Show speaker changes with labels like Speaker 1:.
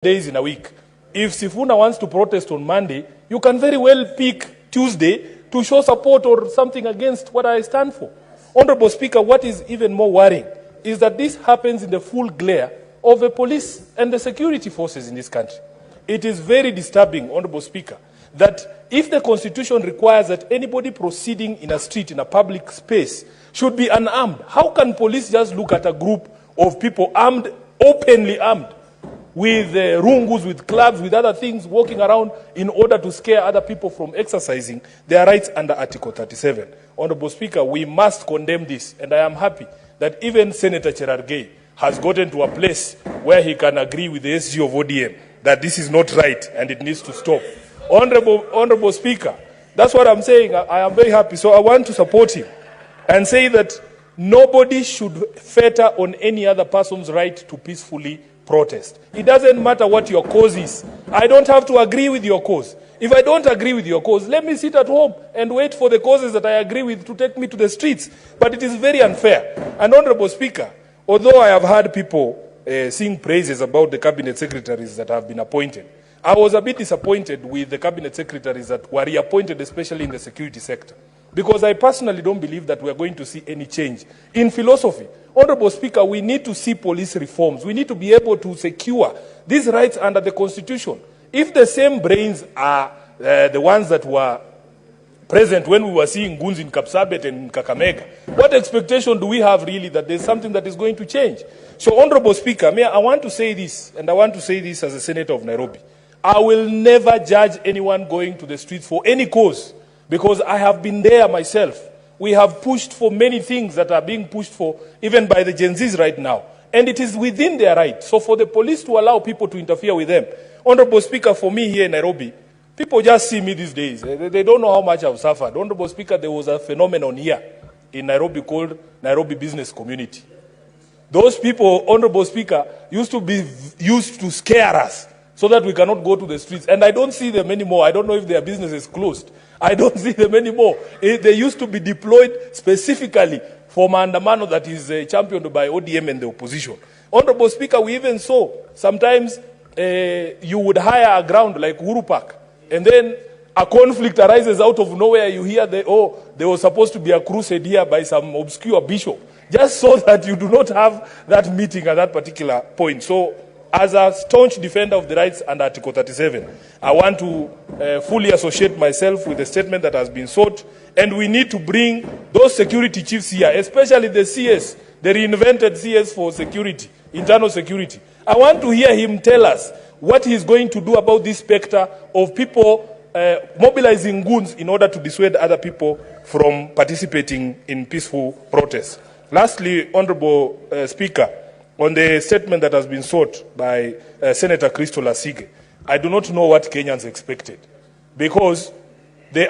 Speaker 1: days in a week. If Sifuna wants to protest on Monday, you can very well pick Tuesday to show support or something against what I stand for. Honorable Speaker, what is even more worrying is that this happens in the full glare of the police and the security forces in this country. It is very disturbing, Honorable Speaker, that if the Constitution requires that anybody proceeding in a street, in a public space, should be unarmed, how can police just look at a group of people armed, openly armed, with rungus, with clubs, with other things, walking around in order to scare other people from exercising their rights under Article 37. Honorable Speaker, we must condemn this, and I am happy that even Senator Cherargei has gotten to a place where he can agree with the SG of ODM that this is not right and it needs to stop. Honorable Speaker, that's what I'm saying. I am very happy. So I want to support him and say that nobody should fetter on any other person's right to peacefully protest. It doesn't matter what your cause is. I don't have to agree with your cause. If I don't agree with your cause, let me sit at home and wait for the causes that I agree with to take me to the streets. But it is very unfair. And Honorable Speaker, although I have heard people sing praises about the cabinet secretaries that have been appointed, I was a bit disappointed with the cabinet secretaries that were reappointed, especially in the security sector. Because I personally don't believe that we are going to see any change in philosophy. Honorable Speaker, we need to see police reforms. We need to be able to secure these rights under the Constitution. If the same brains are the ones that were present when we were seeing goons in Kapsabet and in Kakamega, what expectation do we have really that there's something that is going to change? So, Honorable Speaker, I want to say this, and I want to say this as a senator of Nairobi. I will never judge anyone going to the streets for any cause, because I have been there myself. We have pushed for many things that are being pushed for even by the Gen Zs right now. And it is within their right. So for the police to allow people to interfere with them, Honorable Speaker, for me here in Nairobi, people just see me these days. They don't know how much I've suffered. Honorable Speaker, there was a phenomenon here in Nairobi called Nairobi Business Community. Those people, Honorable Speaker, used to scare us so that we cannot go to the streets. And I don't see them anymore. I don't know if their business is closed. I don't see them anymore. They used to be deployed specifically for Maandamano that is championed by ODM and the opposition. Honorable Speaker, we even saw sometimes you would hire a ground like Uhuru Park, and then a conflict arises out of nowhere. You hear there was supposed to be a crusade here by some obscure bishop, just so that you do not have that meeting at that particular point. So, as a staunch defender of the rights under Article 37, I want to fully associate myself with the statement that has been sought, and we need to bring those security chiefs here, especially the CS, the reinvented CS for security, internal security. I want to hear him tell us what he's going to do about this specter of people mobilizing goons in order to dissuade other people from participating in peaceful protests. Lastly, Honorable Speaker, on the statement that has been sought by Senator Crystal Asige, I do not know what Kenyans expected, because the